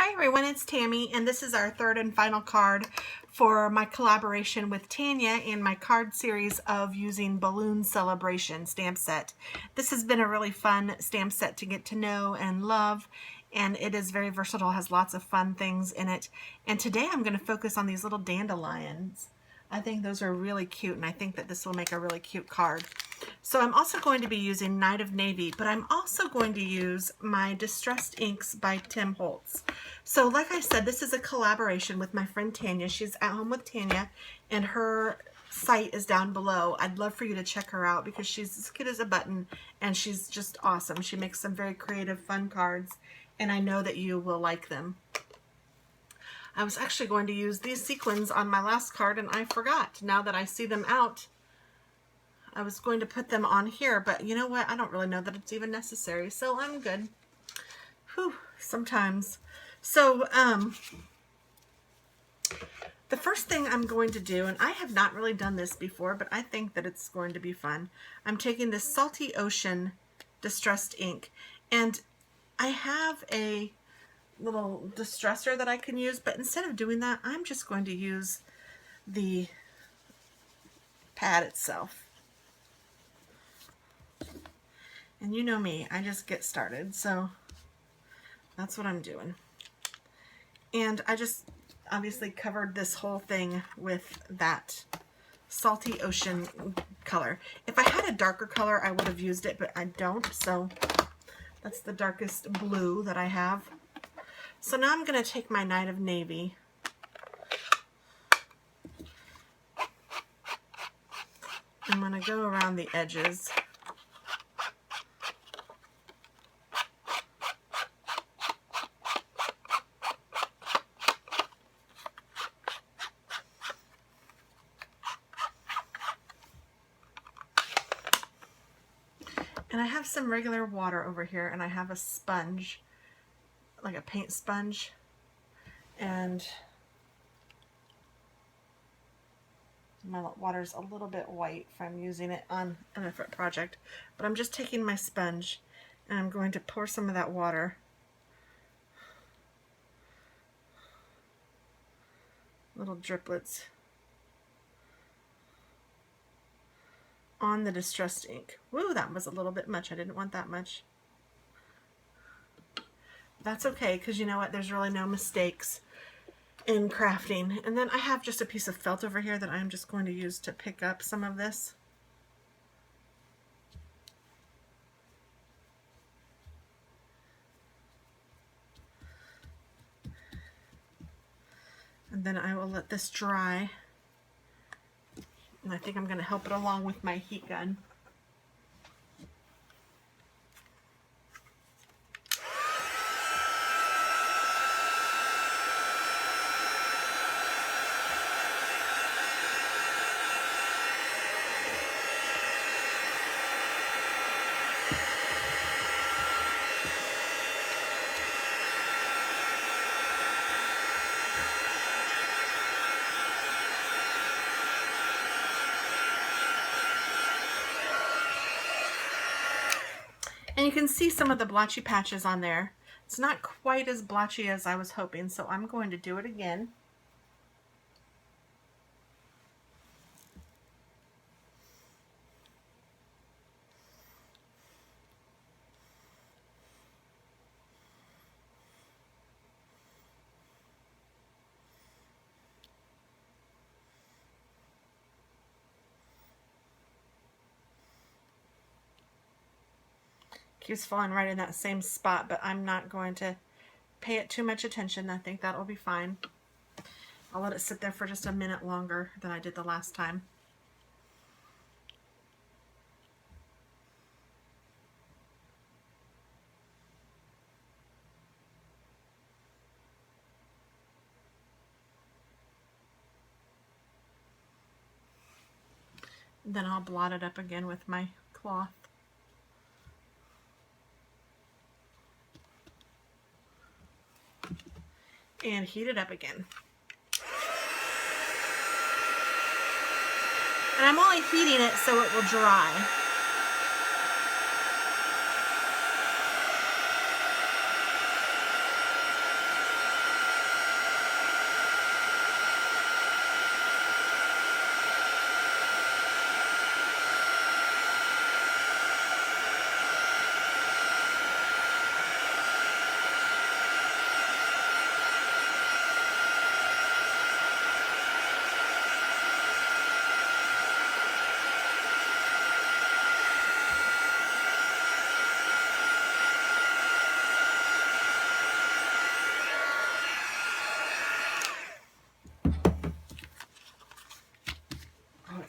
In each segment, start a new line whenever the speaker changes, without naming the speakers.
Hi everyone, it's Tammy, and this is our third and final card for my collaboration with Tanya in my card series of using Balloon Celebration stamp set. This has been a really fun stamp set to get to know and love, and it is very versatile, has lots of fun things in it. And today I'm going to focus on these little dandelions. I think those are really cute, and I think that this will make a really cute card. So I'm also going to be using Night of Navy, but I'm also going to use my Distressed Inks by Tim Holtz. So like I said, this is a collaboration with my friend Tanya. She's at home with Tanya, and her site is down below. I'd love for you to check her out because she's as cute as a button, and she's just awesome. She makes some very creative, fun cards, and I know that you will like them. I was actually going to use these sequins on my last card, and I forgot. Now that I see them out, I was going to put them on here, but you know what? I don't really know that it's even necessary, so I'm good. Whew, sometimes. So, the first thing I'm going to do, and I have not really done this before, but I think that it's going to be fun. I'm taking this Salty Ocean Distressed Ink, and I have a little distresser that I can use, but instead of doing that, I'm just going to use the pad itself. And you know me, I just get started, so that's what I'm doing. And I just obviously covered this whole thing with that Salty Ocean color. If I had a darker color, I would have used it, but I don't, so that's the darkest blue that I have. So now I'm going to take my Night of Navy. I'm going to go around the edges. And I have some regular water over here, and I have a sponge, like a paint sponge, and my water's a little bit white if I'm using it on a different project, but I'm just taking my sponge and I'm going to pour some of that water little driplets on the Distressed Ink. Woo, that was a little bit much. I didn't want that much. That's okay, because you know what? There's really no mistakes in crafting. And then I have just a piece of felt over here that I'm just going to use to pick up some of this. And then I will let this dry. And I think I'm going to help it along with my heat gun. And you can see some of the blotchy patches on there. It's not quite as blotchy as I was hoping, so I'm going to do it again. Keeps falling right in that same spot, but I'm not going to pay it too much attention. I think that will be fine. I'll let it sit there for just a minute longer than I did the last time. Then I'll blot it up again with my cloth. And heat it up again. And I'm only heating it so it will dry.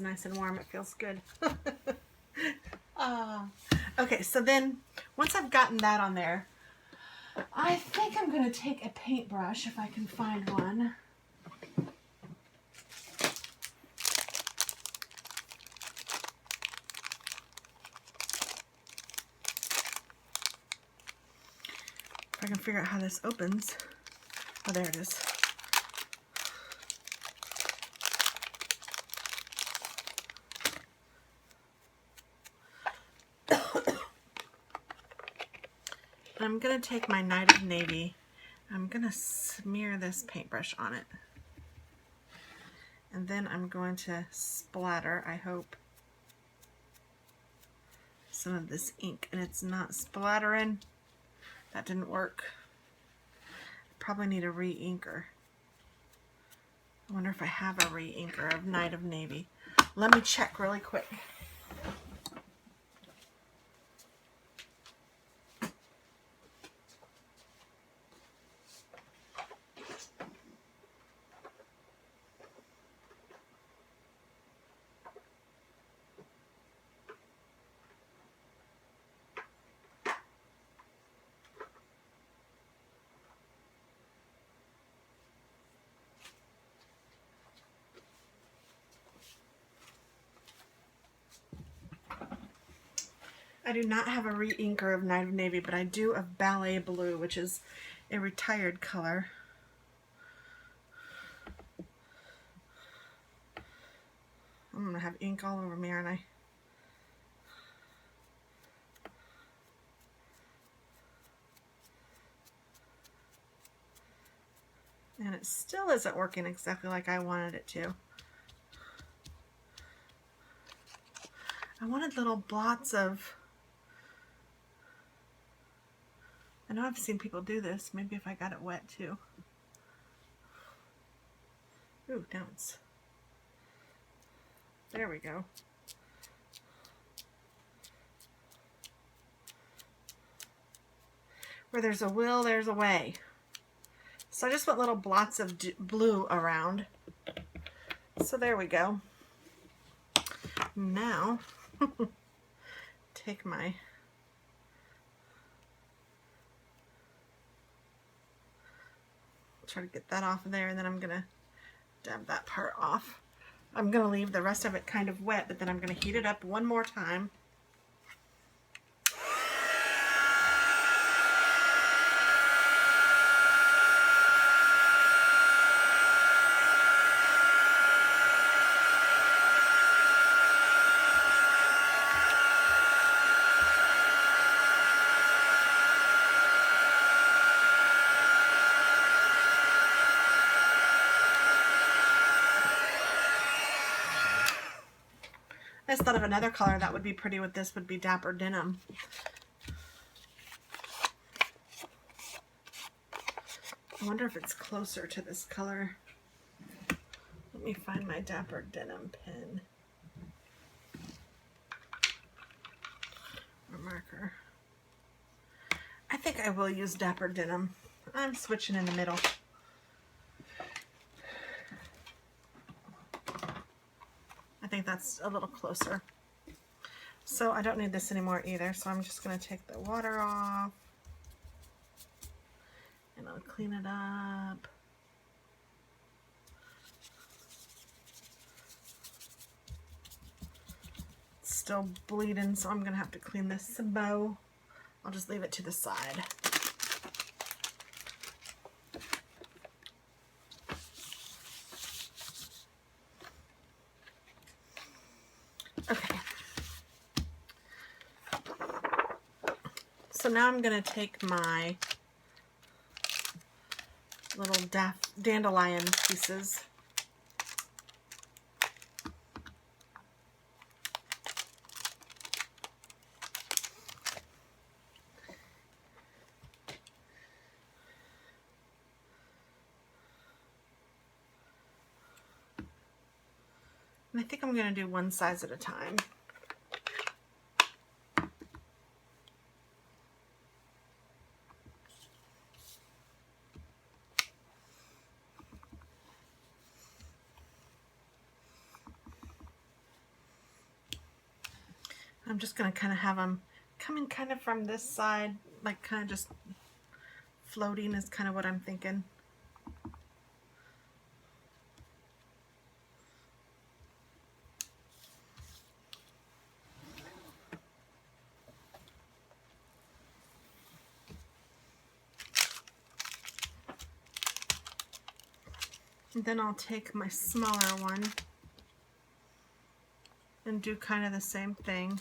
nice and warm. It feels good. Okay, so then once I've gotten that on there, I think I'm going to take a paintbrush if I can find one. If I can figure out how this opens. Oh, there it is. I'm going to take my Night of Navy. I'm going to smear this paintbrush on it. And then I'm going to splatter, I hope, some of this ink. And it's not splattering. That didn't work. Probably need a re-inker. I wonder if I have a re-inker of Night of Navy. Let me check really quick. I do not have a re-inker of Night of Navy, but I do of Ballet Blue, which is a retired color. I'm going to have ink all over me, aren't I? And it still isn't working exactly like I wanted it to. I wanted little blots of... I know I've seen people do this. Maybe if I got it wet too. Ooh, now it's... There we go. Where there's a will, there's a way. So I just want little blots of blue around. So there we go. Now, take my... Try to get that off of there, and then I'm going to dab that part off. I'm going to leave the rest of it kind of wet, but then I'm going to heat it up one more time. I just thought of another color that would be pretty with this would be Dapper Denim. I wonder if it's closer to this color. Let me find my Dapper Denim pen or marker. I think I will use Dapper Denim. I'm switching in the middle. I think that's a little closer. So I don't need this anymore either, so I'm just going to take the water off and I'll clean it up. It's still bleeding, so I'm going to have to clean this bow. I'll just leave it to the side. Okay. So now I'm going to take my little dandelion pieces. And I think I'm going to do one size at a time. I'm just going to kind of have them coming kind of from this side, like kind of just floating is kind of what I'm thinking. And then I'll take my smaller one and do kind of the same thing.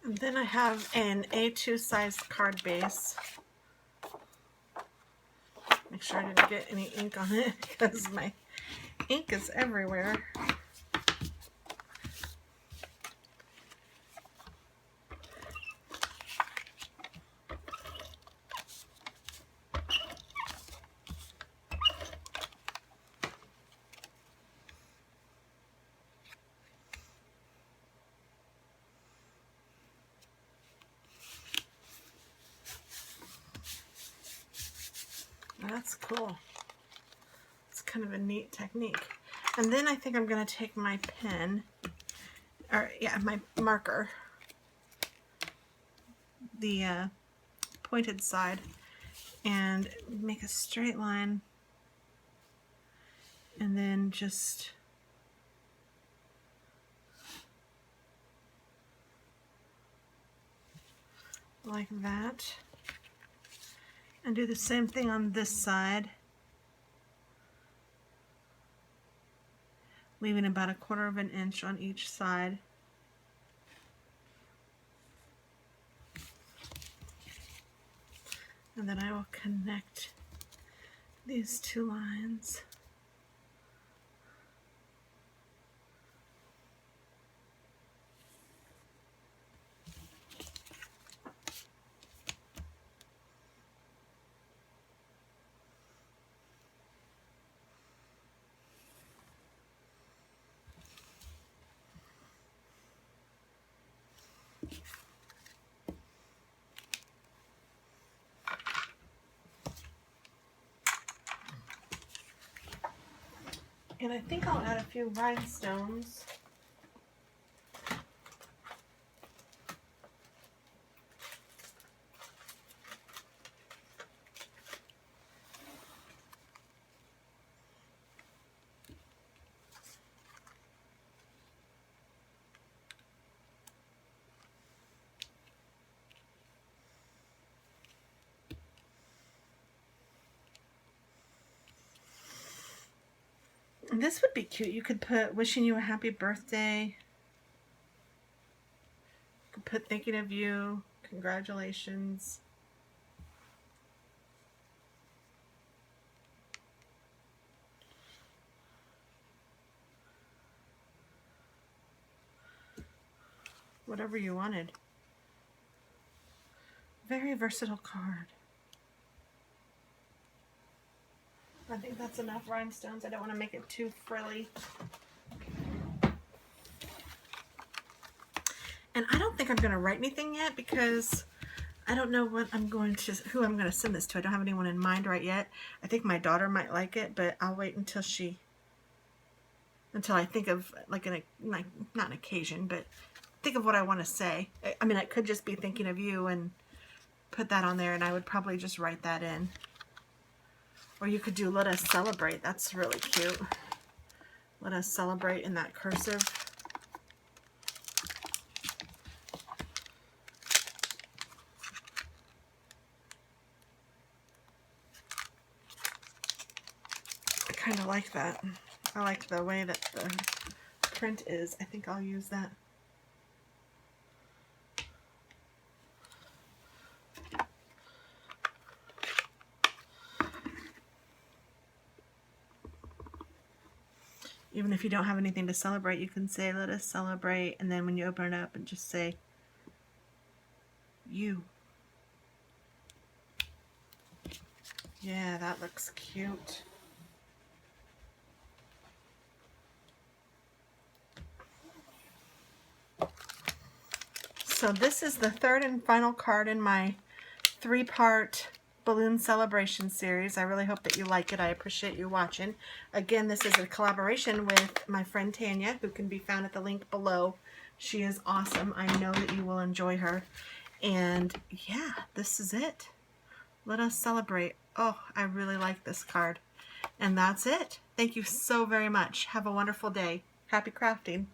And then I have an A2 size card base. Make sure I didn't get any ink on it because my ink is everywhere. That's cool. It's kind of a neat technique. And then I think I'm going to take my pen, or yeah, my marker, the pointed side, and make a straight line, and then just like that. And do the same thing on this side, leaving about 1/4 of an inch on each side. And then I will connect these two lines. And I think I'll add a few rhinestones. This would be cute. You could put wishing you a happy birthday. You could put thinking of you, congratulations. Whatever you wanted. Very versatile card. I think that's enough rhinestones. I don't want to make it too frilly. And I don't think I'm going to write anything yet because I don't know what I'm going to, who I'm going to send this to. I don't have anyone in mind right yet. I think my daughter might like it, but I'll wait until I think of like not an occasion, but think of what I want to say. I mean, I could just be thinking of you and put that on there, and I would probably just write that in. Or you could do let us celebrate. That's really cute. Let us celebrate in that cursive. I kind of like that. I like the way that the print is. I think I'll use that. Even if you don't have anything to celebrate, you can say, let us celebrate, and then when you open it up and just say, you. Yeah, that looks cute. So this is the third and final card in my 3-part balloon celebration series. I really hope that you like it. I appreciate you watching. Again, this is a collaboration with my friend Tanya, who can be found at the link below. She is awesome. I know that you will enjoy her. And yeah, this is it. Let us celebrate. Oh, I really like this card. And that's it. Thank you so very much. Have a wonderful day. Happy crafting.